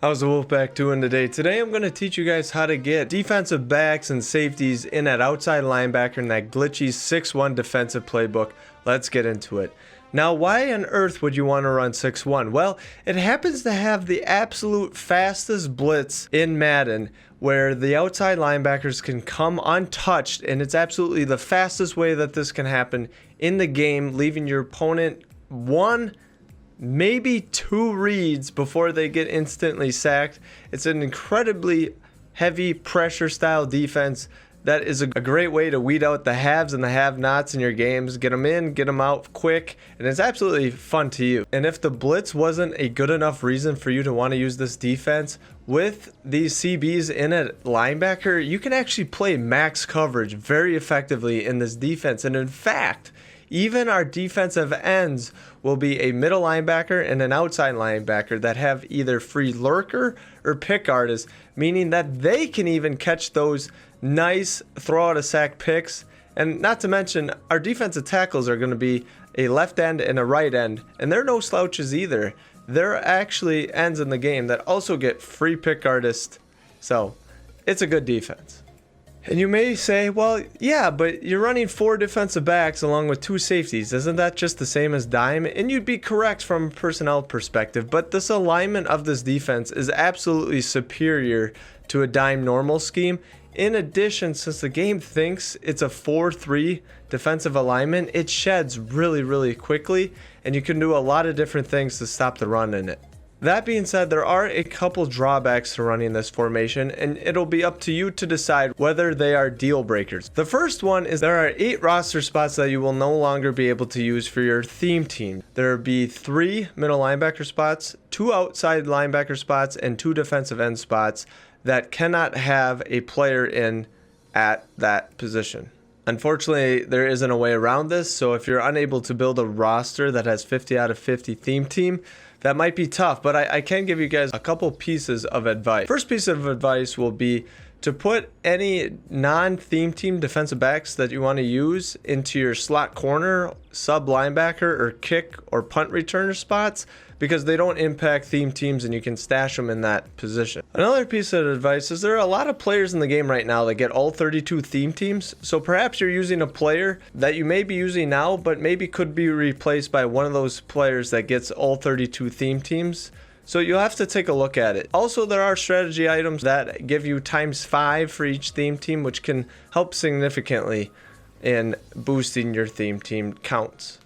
How's the Wolfpack doing today? Today I'm going to teach you guys how to get defensive backs and safeties in that outside linebacker in that glitchy 6-1 defensive playbook. Let's get into it. Now, why on earth would you want to run 6-1? Well, it happens to have the absolute fastest blitz in Madden, where the outside linebackers can come untouched, and it's absolutely the fastest way that this can happen in the game, leaving your opponent one, maybe two reads before they get instantly sacked. It's an incredibly heavy pressure style defense that is a great way to weed out the haves and the have-nots in your games. Get them in, get them out quick, and it's absolutely fun to use. And if the blitz wasn't a good enough reason for you to want to use this defense, with these CBs in a linebacker, you can actually play max coverage very effectively in this defense. And in fact, even our defensive ends will be a middle linebacker and an outside linebacker that have either free lurker or pick artists, meaning that they can even catch those nice throw out a sack picks. And not to mention, our defensive tackles are going to be a left end and a right end, and they're no slouches either. They're actually ends in the game that also get free pick artists. So it's a good defense. And you may say, well, yeah, but you're running 4 defensive backs along with 2 safeties. Isn't that just the same as dime? And you'd be correct from a personnel perspective, but this alignment of this defense is absolutely superior to a dime normal scheme. In addition, since the game thinks it's a 4-3 defensive alignment, it sheds really quickly, and you can do a lot of different things to stop the run in it. That being said, there are a couple drawbacks to running this formation, and it'll be up to you to decide whether they are deal breakers. The first one is there are 8 roster spots that you will no longer be able to use for your theme team. There will be 3 middle linebacker spots, 2 outside linebacker spots, and 2 defensive end spots that cannot have a player in at that position. Unfortunately, there isn't a way around this, so if you're unable to build a roster that has 50 out of 50 theme team, that might be tough, but I can give you guys a couple pieces of advice. First piece of advice will be to put any non-theme team defensive backs that you want to use into your slot corner, sub linebacker, or kick or punt returner spots, because they don't impact theme teams and you can stash them in that position. Another piece of advice is there are a lot of players in the game right now that get all 32 theme teams, so perhaps you're using a player that you may be using now but maybe could be replaced by one of those players that gets all 32 theme teams. So you'll have to take a look at it. Also, there are strategy items that give you ×5 for each theme team, which can help significantly in boosting your theme team counts.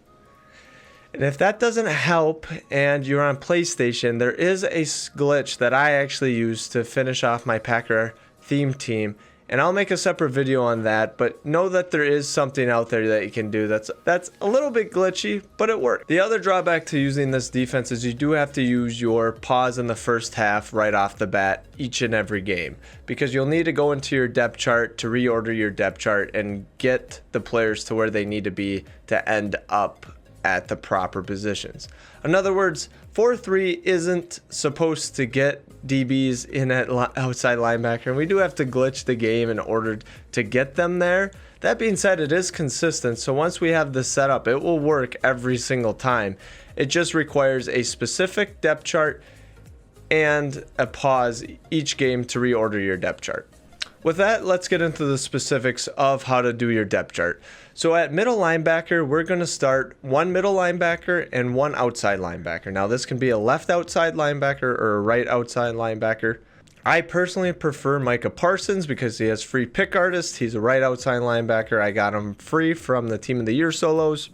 And if that doesn't help and you're on PlayStation, there is a glitch that I actually use to finish off my Packer theme team. And I'll make a separate video on that, but know that there is something out there that you can do that's a little bit glitchy, but it works. The other drawback to using this defense is you do have to use your pause in the first half right off the bat each and every game, because you'll need to go into your depth chart to reorder your depth chart and get the players to where they need to be to end up at the proper positions. In other words, 4-3 isn't supposed to get DBs in at outside linebacker, and we do have to glitch the game in order to get them there. That being said, it is consistent, so once we have this set up, it will work every single time. It just requires a specific depth chart and a pause each game to reorder your depth chart. With that, let's get into the specifics of how to do your depth chart. So at middle linebacker, we're going to start 1 middle linebacker and 1 outside linebacker. Now this can be a left outside linebacker or a right outside linebacker. I personally prefer Micah Parsons because he has free pick artist. He's a right outside linebacker. I got him free from the Team of the Year solos,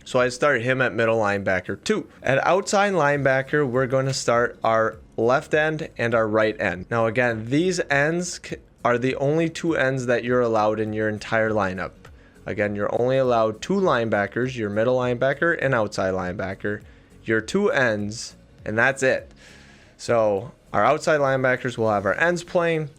so I start him at middle linebacker too. At outside linebacker, we're going to start our left end and our right end. Now again, these ends are the only 2 ends that you're allowed in your entire lineup. Again, you're only allowed 2 linebackers, your middle linebacker and outside linebacker, your 2 ends, and that's it. So our outside linebackers will have our ends playing,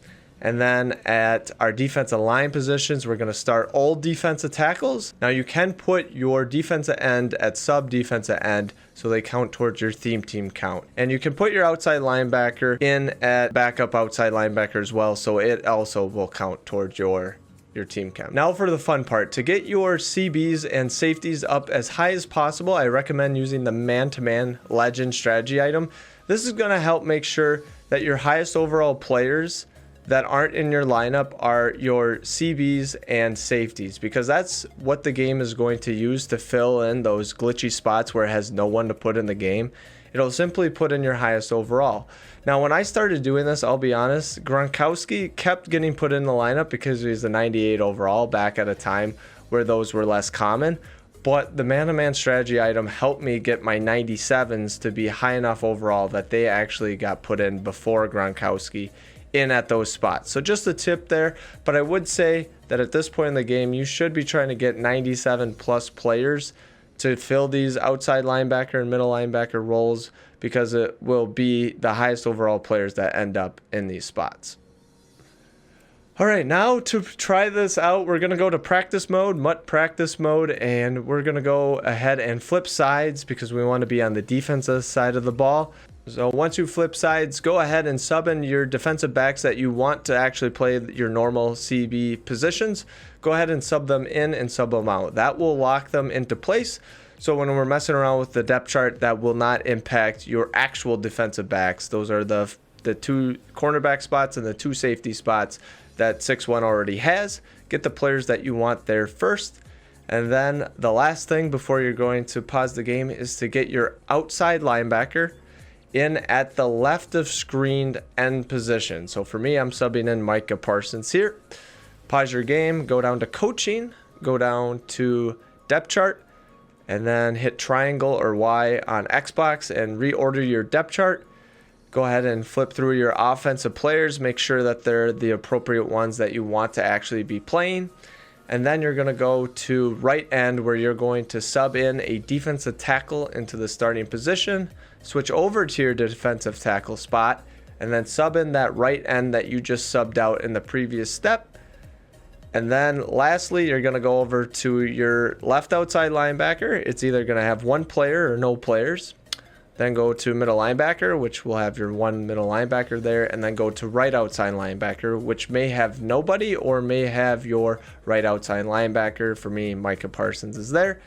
and then at our defensive line positions, we're going to start all defensive tackles. Now you can put your defensive end at sub defensive end so they count towards your theme team count. And you can put your outside linebacker in at backup outside linebacker as well, so it also will count towards your team count. Now for the fun part. To get your CBs and safeties up as high as possible, I recommend using the man-to-man legend strategy item. This is going to help make sure that your highest overall players that aren't in your lineup are your CBs and safeties, because that's what the game is going to use to fill in those glitchy spots where it has no one to put in the game. It'll simply put in your highest overall. Now, when I started doing this, I'll be honest, Gronkowski kept getting put in the lineup because he's a 98 overall back at a time where those were less common. But the man-to-man strategy item helped me get my 97s to be high enough overall that they actually got put in before Gronkowski in at those spots. So just a tip there, but I would say that at this point in the game, you should be trying to get 97 plus players to fill these outside linebacker and middle linebacker roles, because it will be the highest overall players that end up in these spots. All right, now to try this out, we're going to go to practice mode, MUT practice mode, and we're going to go ahead and flip sides because we want to be on the defensive side of the ball. So once you flip sides, go ahead and sub in your defensive backs that you want to actually play your normal CB positions. Go ahead and sub them in and sub them out. That will lock them into place. So when we're messing around with the depth chart, that will not impact your actual defensive backs. Those are the two cornerback spots and the two safety spots that 6-1 already has. Get the players that you want there first. And then the last thing before you're going to pause the game is to get your outside linebacker in at the left of screened end position. So for me, I'm subbing in Micah Parsons here. Pause your game, go down to coaching, go down to depth chart, and then hit triangle or Y on Xbox and reorder your depth chart. Go ahead and flip through your offensive players, make sure that they're the appropriate ones that you want to actually be playing. And then you're going to go to right end, where you're going to sub in a defensive tackle into the starting position, switch over to your defensive tackle spot, and then sub in that right end that you just subbed out in the previous step. And then lastly, you're going to go over to your left outside linebacker. It's either going to have one player or no players. Then go to middle linebacker, which will have your one middle linebacker there, and then go to right outside linebacker, which may have nobody or may have your right outside linebacker. For me, Micah Parsons is there.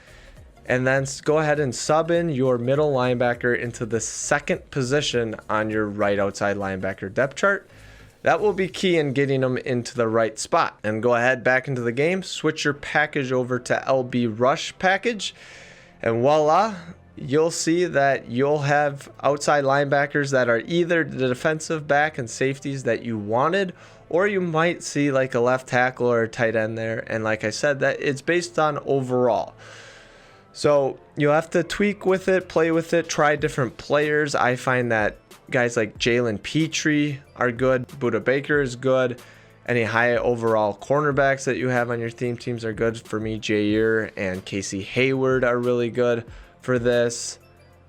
And then go ahead and sub in your middle linebacker into the second position on your right outside linebacker depth chart. That will be key in getting them into the right spot. And go ahead back into the game, switch your package over to LB Rush package, and voila, you'll see that you'll have outside linebackers that are either the defensive back and safeties that you wanted, or you might see like a left tackle or a tight end there. And like I said, that it's based on overall. So you'll have to tweak with it, play with it, try different players. I find that guys like Jalen Petrie are good. Buda Baker is good. Any high overall cornerbacks that you have on your teams are good. For me, Jair and Casey Hayward are really good for this.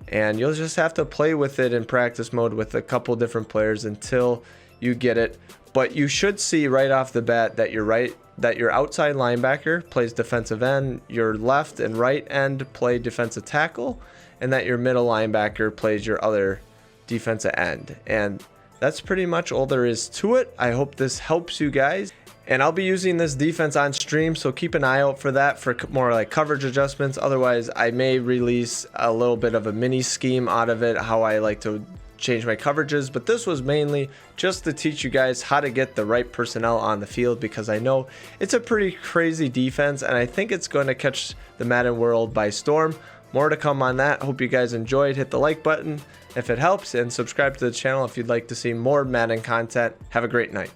And you'll just have to play with it in practice mode with a couple different players until you get it. But you should see right off the bat that your outside linebacker plays defensive end, your left and right end play defensive tackle, and that your middle linebacker plays your other defensive end. And that's pretty much all there is to it. I hope this helps you guys. And I'll be using this defense on stream, so keep an eye out for that for more like coverage adjustments. Otherwise, I may release a little bit of a mini scheme out of it, how I like to change my coverages. But this was mainly just to teach you guys how to get the right personnel on the field, because I know it's a pretty crazy defense, and I think it's going to catch the Madden world by storm. More to come on that. Hope you guys enjoyed. Hit the like button if it helps, and subscribe to the channel if you'd like to see more Madden content. Have a great night.